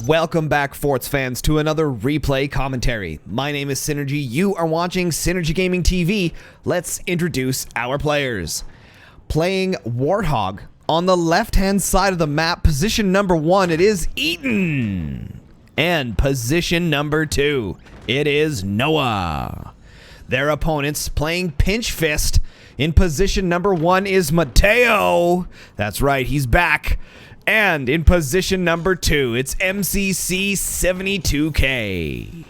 Welcome back, Forts fans, to another replay commentary. My name is Synergy. You are watching Synergy Gaming TV. Let's introduce our players. Playing Warthog on the left-hand side of the map, position number 1, it is Etan. And position number 2, it is Noha. Their opponents playing Pinch Fist. In position number 1 is Matteo. That's right, he's back. And in position number 2, it's Mcc72k.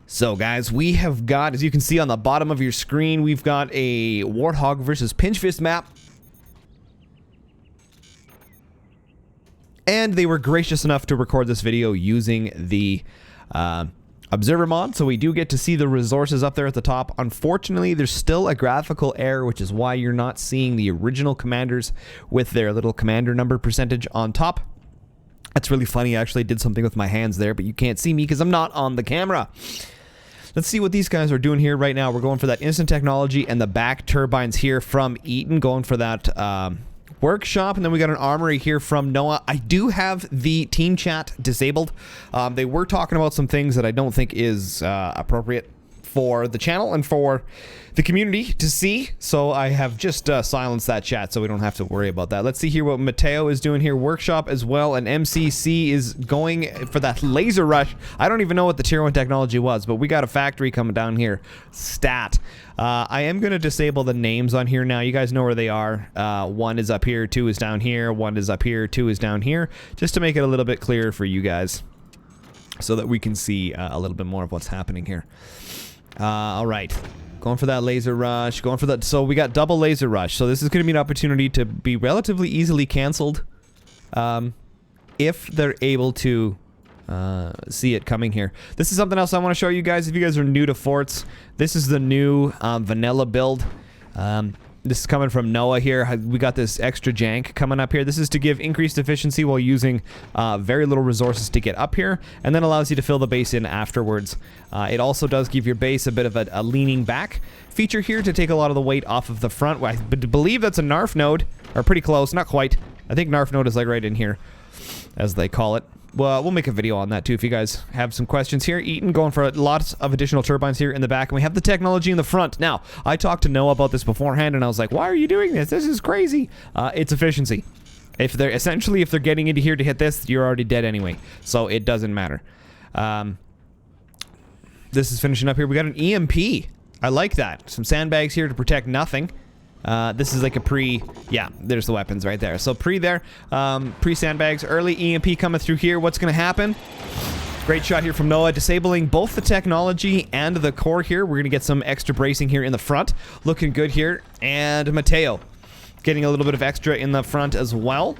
So guys, we have got, as you can see on the bottom of your screen, we've got a Warthog versus Pinch Fist map. And they were gracious enough to record this video using the Observer mod, so we do get to see the resources up there at the top. Unfortunately, there's still a graphical error, which is why you're not seeing the original commanders with their little commander number percentage on top. That's really funny. I actually did something with my hands there, but you can't see me because I'm not on the camera. Let's see what these guys are doing here right now. We're going for that instant technology and the back turbines here from Etan, going for that workshop, and then we got an armory here from Noha. I do have the team chat disabled. They were talking about some things that I don't think is appropriate for the channel and for the community to see, so I have just silenced that chat so we don't have to worry about that. Let's see here what Matteo is doing here. Workshop as well, and MCC is going for that laser rush. I don't even know what the tier 1 technology was, but we got a factory coming down here. Stat. I am going to disable the names on here now. You guys know where they are. 1 is up here, 2 is down here, 1 is up here, 2 is down here, just to make it a little bit clearer for you guys so that we can see a little bit more of what's happening here. All right. Going for that laser rush, going for that. So we got double laser rush. So this is going to be an opportunity to be relatively easily canceled if they're able to see it coming here. This is something else I want to show you guys. If you guys are new to Forts, this is the new vanilla build. This is coming from Noha here. We got this extra jank coming up here. This is to give increased efficiency while using very little resources to get up here, and then allows you to fill the base in afterwards. It also does give your base a bit of a leaning back feature here to take a lot of the weight off of the front. I believe that's a NARF node, or pretty close, not quite. I think NARF node is like right in here, as they call it. Well, we'll make a video on that too if you guys have some questions here. Etan going for lots of additional turbines here in the back, and we have the technology in the front. Now, I talked to Noha about this beforehand, and I was like, why are you doing this? This is crazy. It's efficiency. If they're getting into here to hit this, you're already dead anyway, so it doesn't matter. This is finishing up here. We got an EMP. I like that. Some sandbags here to protect nothing. This is like a yeah, there's the weapons right there. So pre sandbags, early EMP coming through here. What's going to happen? Great shot here from Noha, disabling both the technology and the core here. We're going to get some extra bracing here in the front. Looking good here. And Matteo getting a little bit of extra in the front as well.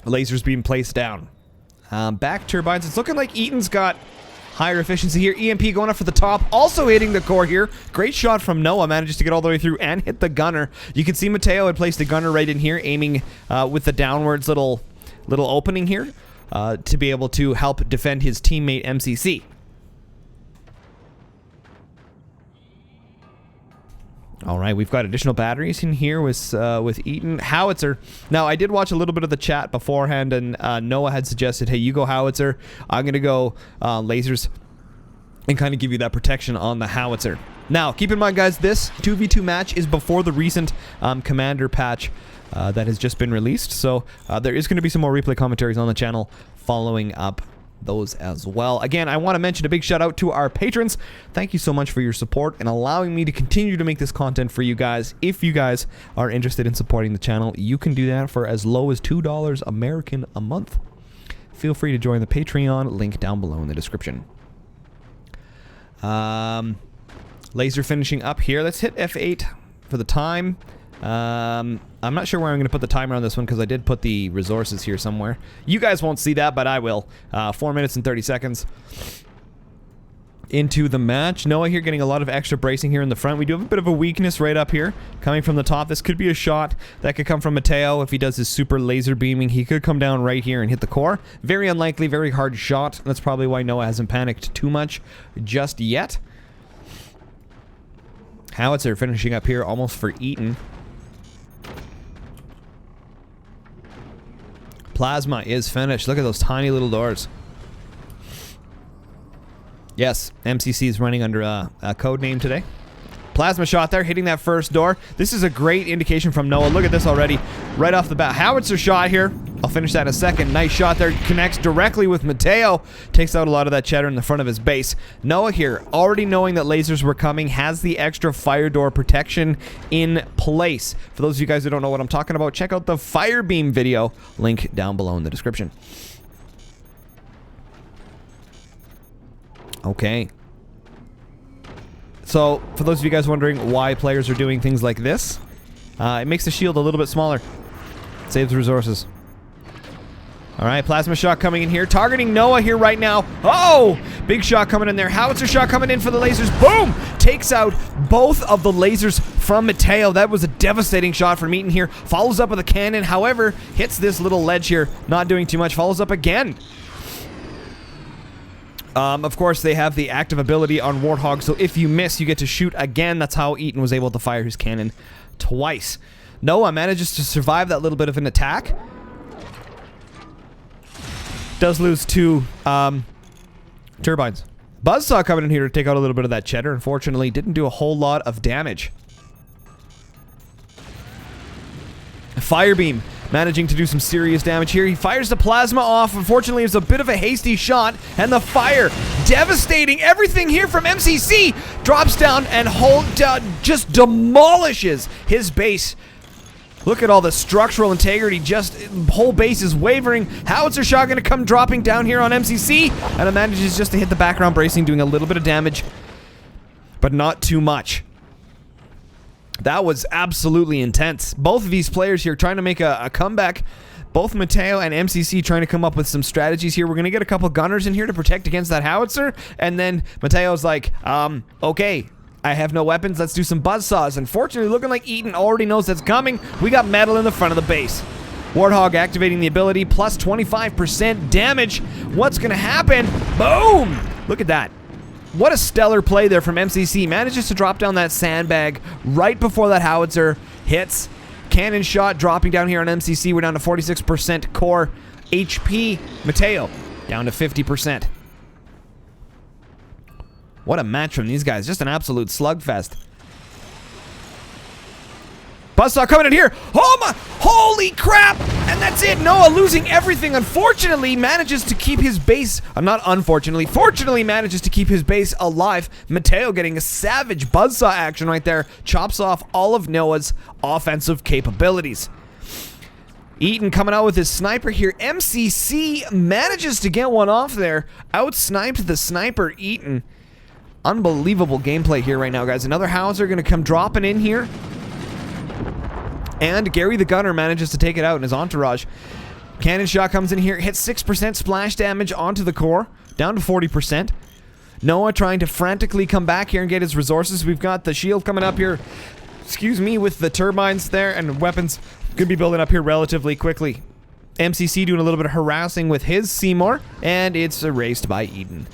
Lasers being placed down. Back turbines. It's looking like Etan's got higher efficiency here. EMP going up for the top, also hitting the core here. Great shot from Noha, manages to get all the way through and hit the gunner. You can see Matteo had placed the gunner right in here, aiming with the downwards little opening here to be able to help defend his teammate MCC. All right, we've got additional batteries in here with Etan. Howitzer. Now, I did watch a little bit of the chat beforehand, and Noha had suggested, hey, you go Howitzer. I'm going to go lasers and kind of give you that protection on the Howitzer. Now, keep in mind, guys, this 2v2 match is before the recent Commander patch that has just been released. So there is going to be some more replay commentaries on the channel following up those as well. Again, I want to mention a big shout out to our patrons. Thank you so much for your support and allowing me to continue to make this content for you guys. If you guys are interested in supporting the channel, you can do that for as low as $2 American a month. Feel free to join the Patreon, link down below in the description. Laser finishing up here. Let's hit F8 for the time. I'm not sure where I'm going to put the timer on this one because I did put the resources here somewhere. You guys won't see that, but I will. 4 minutes and 30 seconds into the match. Noha here getting a lot of extra bracing here in the front. We do have a bit of a weakness right up here coming from the top. This could be a shot that could come from Matteo if he does his super laser beaming. He could come down right here and hit the core. Very unlikely, very hard shot. That's probably why Noha hasn't panicked too much just yet. Howitzer finishing up here almost for Etan. Plasma is finished. Look at those tiny little doors. Yes, MCC is running under a code name today. Plasma shot there, hitting that first door. This is a great indication from Noha. Look at this already, right off the bat. Howitzer shot here. I'll finish that in a second. Nice shot there. Connects directly with Matteo. Takes out a lot of that cheddar in the front of his base. Noha here, already knowing that lasers were coming, has the extra fire door protection in place. For those of you guys who don't know what I'm talking about, check out the fire beam video. Link down below in the description. Okay. So, for those of you guys wondering why players are doing things like this, it makes the shield a little bit smaller. Saves resources. Alright, plasma shot coming in here. Targeting Noha here right now. Oh! Big shot coming in there. Howitzer shot coming in for the lasers. Boom! Takes out both of the lasers from Matteo. That was a devastating shot from Etan here. Follows up with a cannon. However, hits this little ledge here. Not doing too much. Follows up again. Of course, they have the active ability on Warthog, so if you miss, you get to shoot again. That's how Etan was able to fire his cannon twice. Noha manages to survive that little bit of an attack. Does lose 2 turbines. Buzzsaw coming in here to take out a little bit of that cheddar. Unfortunately, didn't do a whole lot of damage. Firebeam managing to do some serious damage here. He fires the plasma off. Unfortunately, it's a bit of a hasty shot, and the fire devastating everything here from MCC. Drops down and just demolishes his base. Look at all the structural integrity. Just whole base is wavering. Howitzer shot going to come dropping down here on MCC, and it manages just to hit the background bracing, doing a little bit of damage, but not too much. That was absolutely intense. Both of these players here trying to make a comeback. Both Matteo and MCC trying to come up with some strategies here. We're going to get a couple gunners in here to protect against that howitzer. And then Matteo's like, okay, I have no weapons. Let's do some buzzsaws. Unfortunately, looking like Etan already knows that's coming. We got metal in the front of the base. Warthog activating the ability, plus 25% damage. What's going to happen? Boom! Look at that. What a stellar play there from MCC. Manages to drop down that sandbag right before that howitzer hits. Cannon shot dropping down here on MCC. We're down to 46% core HP. Matteo down to 50%. What a match from these guys. Just an absolute slugfest. Buzzsaw coming in here. Oh my, holy crap. And that's it. Noha losing everything. Unfortunately, manages to keep his base. Fortunately manages to keep his base alive. Matteo getting a savage buzzsaw action right there. Chops off all of Noah's offensive capabilities. Etan coming out with his sniper here. MCC manages to get one off there. Out-sniped the sniper, Etan. Unbelievable gameplay here right now, guys. Another howitzer going to come dropping in here. And Gary the Gunner manages to take it out in his entourage. Cannon shot comes in here, hits 6% splash damage onto the core, down to 40%. Noha trying to frantically come back here and get his resources. We've got the shield coming up here, excuse me, with the turbines there, and weapons could be building up here relatively quickly. MCC doing a little bit of harassing with his Seymour, and it's erased by Etan.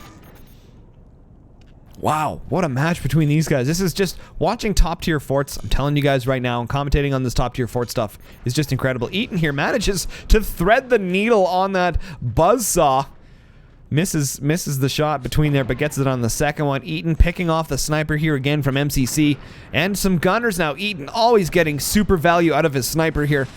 Wow, what a match between these guys. This is just watching top tier forts. I'm telling you guys right now, and commentating on this top tier fort stuff is just incredible. Etan here manages to thread the needle on that buzzsaw. Misses the shot between there, but gets it on the second one. Etan picking off the sniper here again from MCC. And some gunners now. Etan always getting super value out of his sniper here.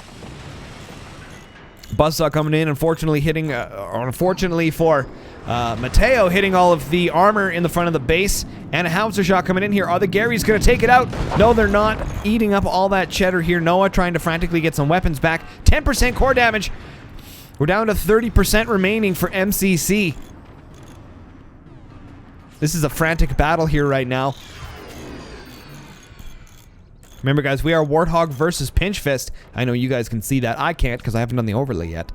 Buzzsaw coming in, unfortunately hitting, unfortunately for Matteo, hitting all of the armor in the front of the base. And a howitzer shot coming in here. Are the Garys going to take it out? No, they're not. Eating up all that cheddar here. Noha trying to frantically get some weapons back. 10% core damage. We're down to 30% remaining for MCC. This is a frantic battle here right now. Remember, guys, we are Warthog versus Pinch Fist. I know you guys can see that. I can't because I haven't done the overlay yet.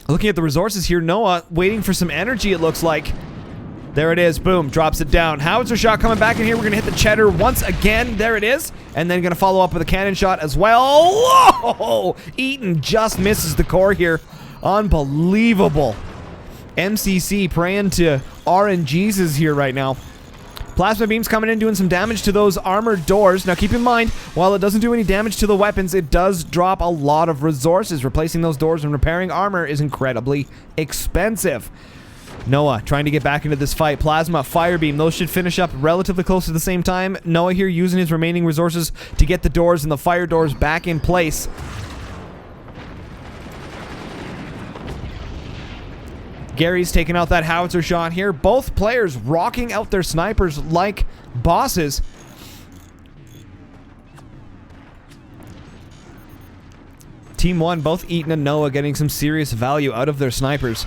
Looking at the resources here, Noha waiting for some energy, it looks like. There it is. Boom. Drops it down. Howitzer shot coming back in here. We're going to hit the cheddar once again. There it is. And then going to follow up with a cannon shot as well. Whoa! Etan just misses the core here. Unbelievable. MCC praying to RNGesus here right now. Plasma beams coming in, doing some damage to those armored doors. Now keep in mind, while it doesn't do any damage to the weapons, it does drop a lot of resources. Replacing those doors and repairing armor is incredibly expensive. Noha trying to get back into this fight. Plasma, fire beam, those should finish up relatively close at the same time. Noha here using his remaining resources to get the doors and the fire doors back in place. Gary's taking out that howitzer shot here. Both players rocking out their snipers like bosses. Team 1, both Etan and Noha getting some serious value out of their snipers.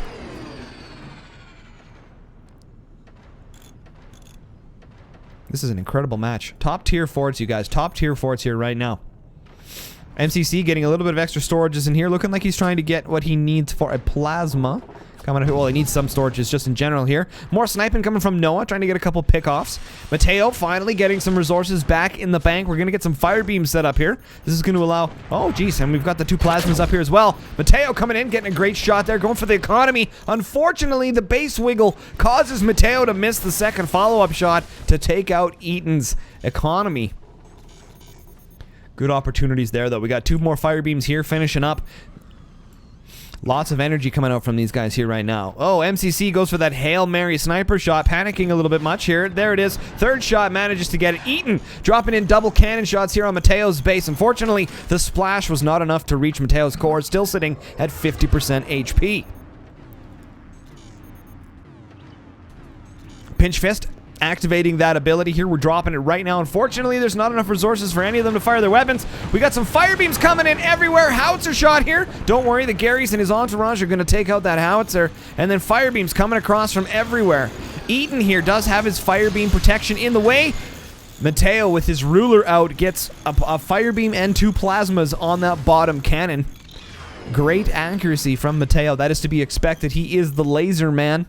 This is an incredible match. Top tier forts, you guys. Top tier forts here right now. MCC getting a little bit of extra storages in here. Looking like he's trying to get what he needs for a plasma. Well, he needs some storages just in general here. More sniping coming from Noha, trying to get a couple pickoffs. Matteo finally getting some resources back in the bank. We're going to get some fire beams set up here. This is going to allow... Oh, geez, and we've got the 2 plasmas up here as well. Matteo coming in, getting a great shot there, going for the economy. Unfortunately, the base wiggle causes Matteo to miss the second follow-up shot to take out Etan's economy. Good opportunities there, though. We got 2 more fire beams here finishing up. Lots of energy coming out from these guys here right now. Oh, MCC goes for that Hail Mary sniper shot, panicking a little bit much here. There it is. Third shot manages to get it. Etan dropping in double cannon shots here on Matteo's base. Unfortunately, the splash was not enough to reach Matteo's core, still sitting at 50% HP. Pinch Fist activating that ability here. We're dropping it right now. Unfortunately, there's not enough resources for any of them to fire their weapons. We got some fire beams coming in everywhere. Howitzer shot here. Don't worry, the Garys and his entourage are going to take out that howitzer. And then fire beams coming across from everywhere. Etan here does have his fire beam protection in the way. Matteo with his ruler out gets a fire beam and 2 plasmas on that bottom cannon. Great accuracy from Matteo. That is to be expected. He is the laser man.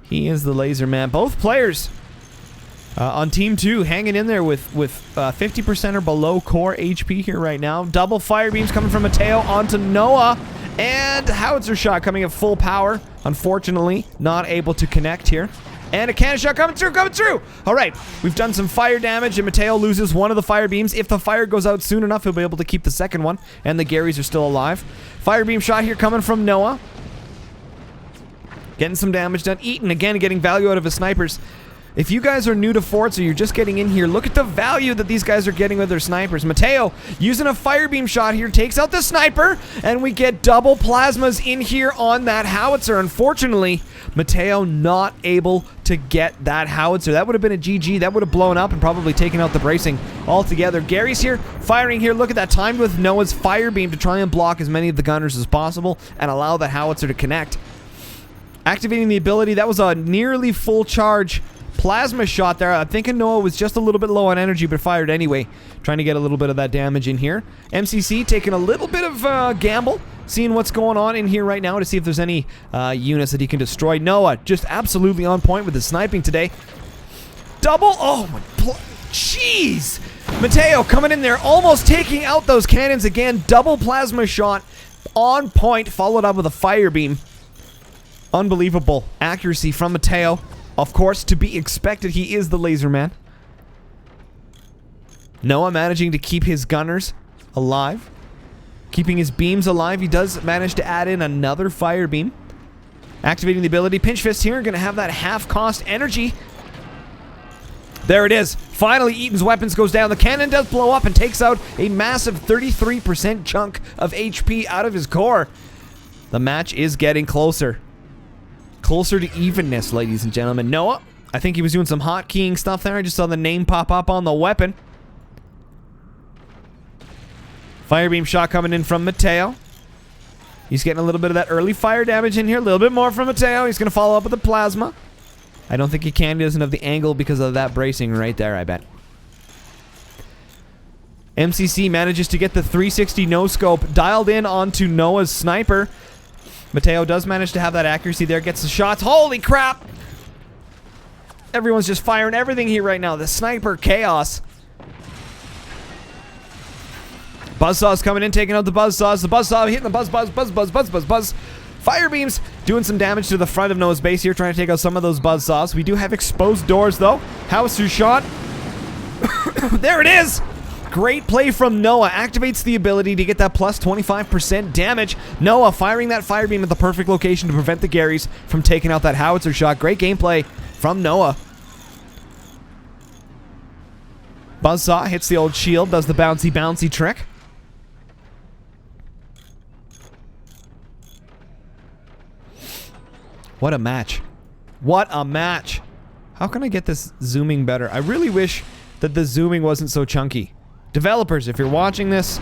He is the laser man. Both players on Team 2 hanging in there with 50% or below core HP here right now. Double fire beams coming from Matteo onto Noha. And howitzer shot coming at full power. Unfortunately, not able to connect here. And a cannon shot coming through. All right, we've done some fire damage, and Matteo loses one of the fire beams. If the fire goes out soon enough, he'll be able to keep the second one. And the Garys are still alive. Fire beam shot here coming from Noha. Getting some damage done. Etan, again, getting value out of his snipers. If you guys are new to forts or you're just getting in here, look at the value that these guys are getting with their snipers. Matteo using a fire beam shot here, takes out the sniper, and we get double plasmas in here on that howitzer. Unfortunately, Matteo not able to get that howitzer. That would have been a GG. That would have blown up and probably taken out the bracing altogether. Gary's here, firing here. Look at that, timed with Noah's fire beam to try and block as many of the gunners as possible and allow that howitzer to connect. Activating the ability, that was a nearly full charge plasma shot there. I'm thinking Noha was just a little bit low on energy, but fired anyway. Trying to get a little bit of that damage in here. MCC taking a little bit of gamble, seeing what's going on in here right now to see if there's any units that he can destroy. Noha just absolutely on point with his sniping today. Double, oh my, jeez. Matteo coming in there, almost taking out those cannons again. Double plasma shot on point, followed up with a fire beam. Unbelievable accuracy from Matteo. Of course, to be expected, he is the laser man. Noha managing to keep his gunners alive. Keeping his beams alive. He does manage to add in another fire beam. Activating the ability. Pinch Fist here. Going to have that half cost energy. There it is. Finally, Etan's weapons goes down. The cannon does blow up and takes out a massive 33% chunk of HP out of his core. The match is getting closer. Closer to evenness, ladies and gentlemen. Noha, I think he was doing some hotkeying stuff there. I just saw the name pop up on the weapon. Firebeam shot coming in from Matteo. He's getting a little bit of that early fire damage in here. A little bit more from Matteo. He's going to follow up with a plasma. I don't think he can. He doesn't have the angle because of that bracing right there, I bet. MCC manages to get the 360 no-scope dialed in onto Noah's sniper. Matteo does manage to have that accuracy there. Gets the shots. Holy crap! Everyone's just firing everything here right now. The sniper chaos. Buzzsaw's coming in, taking out the buzzsaws. The buzzsaw hitting the buzz. Fire beams doing some damage to the front of Noah's base here, trying to take out some of those buzzsaws. We do have exposed doors, though. Howitzer shot. There it is! Great play from Noah. Activates the ability to get that plus 25% damage. Noah firing that fire beam at the perfect location to prevent the Garys from taking out that howitzer shot. Great gameplay from Noah. Buzzsaw hits the old shield, does the bouncy trick. What a match. What a match. How can I get this zooming better? I really wish that the zooming wasn't so chunky. Developers, if you're watching this,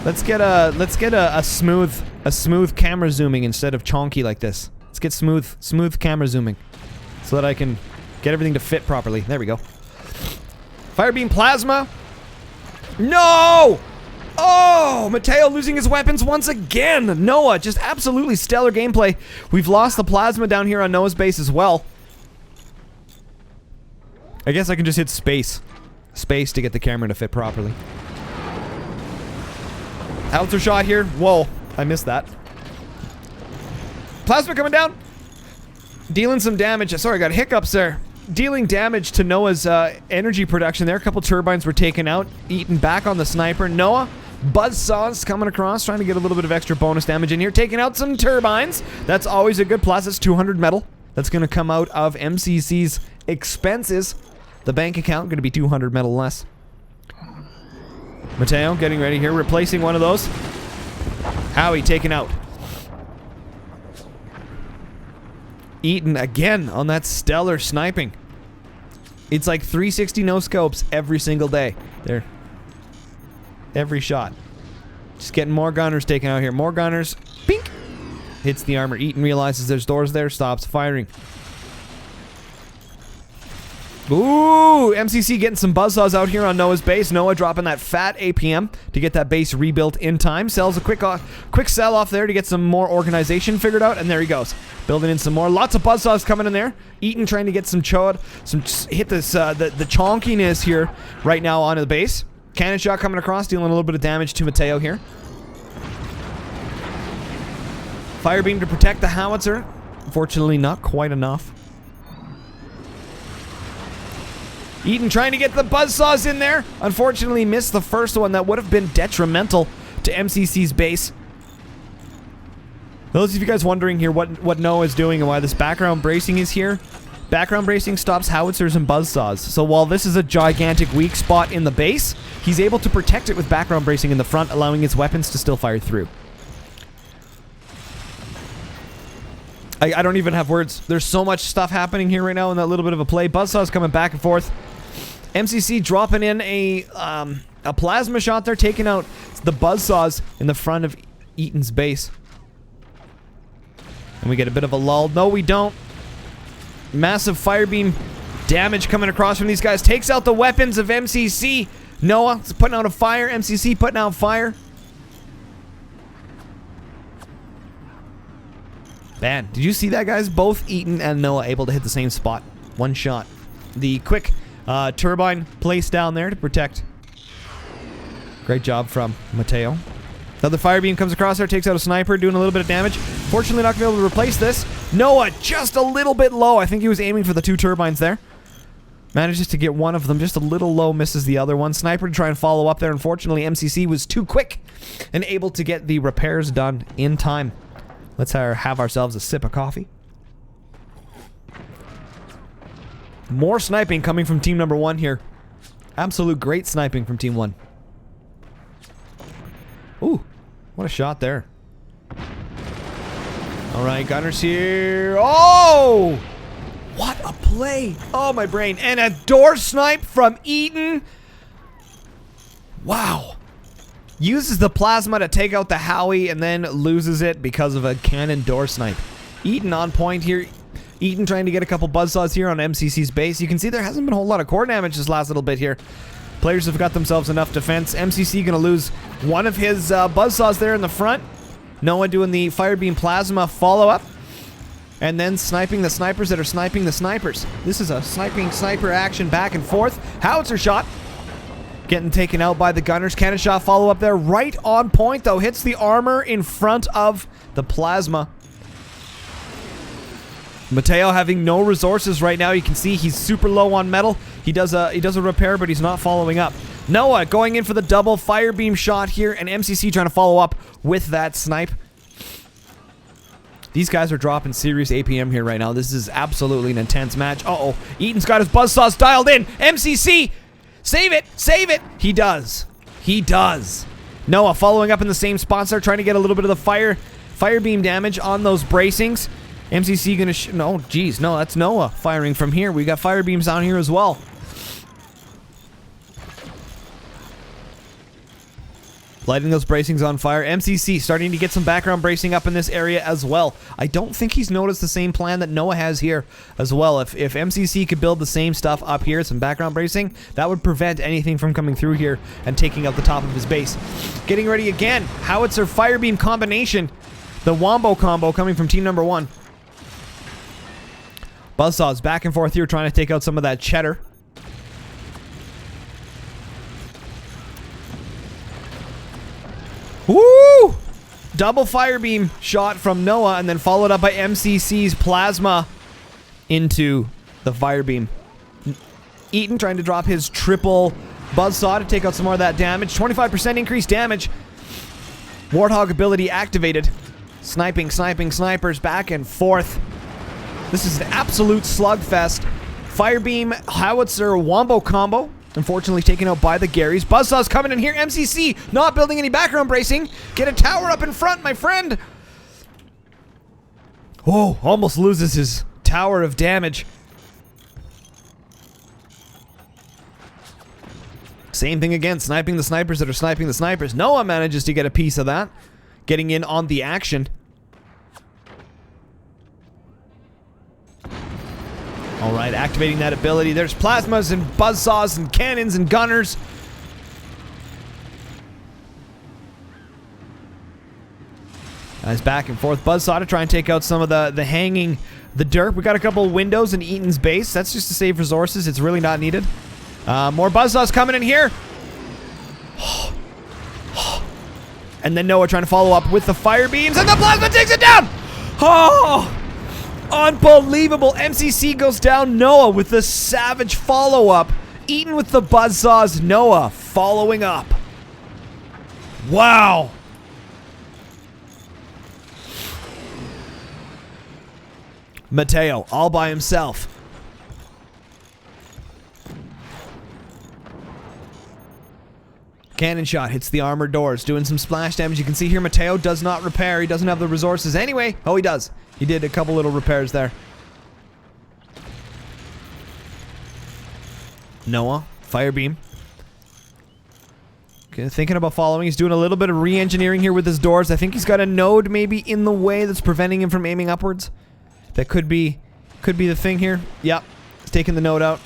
let's get a smooth camera zooming instead of chonky like this. Let's get smooth camera zooming so that I can get everything to fit properly. There we go. Firebeam plasma. No! Oh, Matteo losing his weapons once again. Noah, just absolutely stellar gameplay. We've lost the plasma down here on Noah's base as well. I guess I can just hit space. Space to get the camera to fit properly. Howitzer shot here. Whoa, I missed that. Plasma coming down. Dealing some damage. Sorry, I got hiccups there. Dealing damage to Noah's energy production there. A couple turbines were taken out. Eaten back on the sniper. Noah, buzzsaws coming across, trying to get a little bit of extra bonus damage in here. Taking out some turbines. That's always a good plus. It's 200 metal. That's going to come out of MCC's expenses. The bank account going to be 200 metal less. Matteo getting ready here, replacing one of those. Howie taken out. Eaten again on that stellar sniping. It's like 360 no scopes every single day. There. Every shot. Just getting more gunners taken out here. More gunners. Pink. Hits the armor. Eaton realizes there's doors there. Stops firing. Ooh, MCC getting some buzzsaws out here on Noah's base. Noah dropping that fat APM to get that base rebuilt in time. Sells a quick sell off there to get some more organization figured out, and there he goes. Building in some more. Lots of buzzsaws coming in there. Eaton trying to get some hit this the chonkiness here right now onto the base. Cannon shot coming across, dealing a little bit of damage to Matteo here. Fire beam to protect the howitzer. Unfortunately, not quite enough. Eaton trying to get the buzzsaws in there. Unfortunately missed the first one. That would have been detrimental to MCC's base. Those of you guys wondering here what Noah is doing and why this background bracing is here. Background bracing stops howitzers and buzzsaws. So while this is a gigantic weak spot in the base, he's able to protect it with background bracing in the front, allowing his weapons to still fire through. I don't even have words. There's so much stuff happening here right now in that little bit of a play. Buzzsaws coming back and forth. MCC dropping in a plasma shot there, taking out the buzzsaws in the front of Eaton's base. And we get a bit of a lull. No, we don't. Massive firebeam damage coming across from these guys. Takes out the weapons of MCC. Noah putting out a fire. MCC putting out fire. Man, did you see that, guys? Both Eaton and Noah able to hit the same spot. One shot. The quick turbine placed down there to protect. Great job from Matteo. Another fire beam comes across there, takes out a sniper, doing a little bit of damage. Fortunately, not going to be able to replace this. Noah just a little bit low. I think he was aiming for the two turbines there. Manages to get one of them just a little low, misses the other one. Sniper to try and follow up there. Unfortunately, MCC was too quick and able to get the repairs done in time. Let's have ourselves a sip of coffee. More sniping coming from team number 1 here. Absolute great sniping from team 1. Ooh, what a shot there. Alright, gunners here. Oh! What a play! Oh, my brain. And a door snipe from Eaton. Wow. Uses the plasma to take out the Howie and then loses it because of a cannon door snipe. Eaton on point here. Eaton trying to get a couple buzzsaws here on MCC's base. You can see there hasn't been a whole lot of core damage this last little bit here. Players have got themselves enough defense. MCC gonna lose one of his buzzsaws there in the front. Noah doing the firebeam plasma follow-up. And then sniping the snipers that are sniping the snipers. This is a sniping sniper action back and forth. Howitzer shot. Getting taken out by the gunners. Cannon shot follow up there. Right on point, though. Hits the armor in front of the plasma. Matteo having no resources right now. You can see he's super low on metal. He does a repair, but he's not following up. Noha going in for the double fire beam shot here, and MCC trying to follow up with that snipe. These guys are dropping serious APM here right now. This is absolutely an intense match. Uh-oh. Etan's got his buzzsaws dialed in. MCC! Save it! Save it! He does. He does. Noha following up in the same spots there, trying to get a little bit of the fire beam damage on those bracings. MCC gonna no, geez, no, that's Noha firing from here. We got fire beams down here as well. Lighting those bracings on fire. MCC starting to get some background bracing up in this area as well. I don't think he's noticed the same plan that Noha has here as well. If MCC could build the same stuff up here, some background bracing, that would prevent anything from coming through here and taking out the top of his base. Getting ready again. Howitzer firebeam combination. The Wombo combo coming from team number 1. Buzzsaws back and forth here trying to take out some of that cheddar. Woo! Double fire beam shot from Noha and then followed up by MCC's plasma into the fire beam. Etan trying to drop his triple buzzsaw to take out some more of that damage. 25% increased damage. Warthog ability activated. Sniping, snipers back and forth. This is an absolute slugfest. Firebeam, Howitzer, Wombo combo. Unfortunately taken out by the Garys. Buzzsaw's coming in here. MCC not building any background bracing. Get a tower up in front, my friend. Oh, almost loses his tower of damage. Same thing again. Sniping the snipers that are sniping the snipers. Noha manages to get a piece of that. Getting in on the action. Alright, activating that ability. There's plasmas and buzzsaws and cannons and gunners. Guys back and forth. Buzzsaw to try and take out some of the hanging, the dirt. We got a couple of windows in Etan's base. That's just to save resources. It's really not needed. More buzzsaws coming in here. And then Noha trying to follow up with the fire beams, and the plasma takes it down! Oh! Unbelievable. MCC goes down. Noha with the savage follow-up. Etan with the buzzsaws. Noha following up. Wow. Matteo all by himself. Cannon shot hits the armored doors, doing some splash damage. You can see here Matteo does not repair. He doesn't have the resources anyway. Oh, he does. He did a couple little repairs there. Noha, fire beam. Okay, thinking about following. He's doing a little bit of re-engineering here with his doors. I think he's got a node maybe in the way that's preventing him from aiming upwards. That could be the thing here. Yep, he's taking the node out.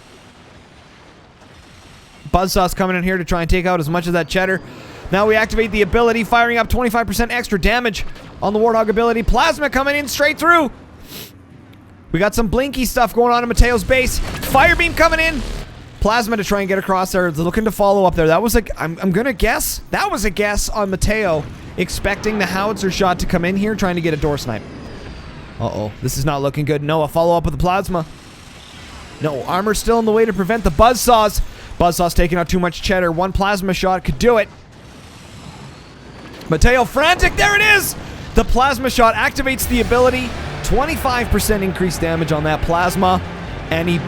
Buzzsaw's coming in here to try and take out as much of that cheddar. Now we activate the ability, firing up 25% extra damage on the Warthog ability. Plasma coming in straight through. We got some blinky stuff going on in Matteo's base. Firebeam coming in. Plasma to try and get across there. They're looking to follow up there. That was like, I'm gonna guess. That was a guess on Matteo, expecting the howitzer shot to come in here, trying to get a door snipe. Uh-oh, this is not looking good. Noha follow up with the plasma. No, armor still in the way to prevent the buzzsaws. Buzzsaw's taking out too much cheddar. One plasma shot could do it. Matteo frantic. There it is! The plasma shot activates the ability. 25% increased damage on that plasma. And he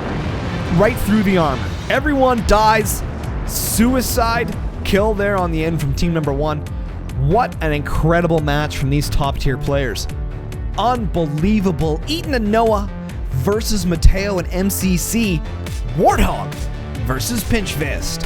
right through the armor. Everyone dies. Suicide kill there on the end from team number 1. What an incredible match from these top tier players. Unbelievable. Etan and Noha versus Matteo and MCC. Warthog versus Pinch Fist.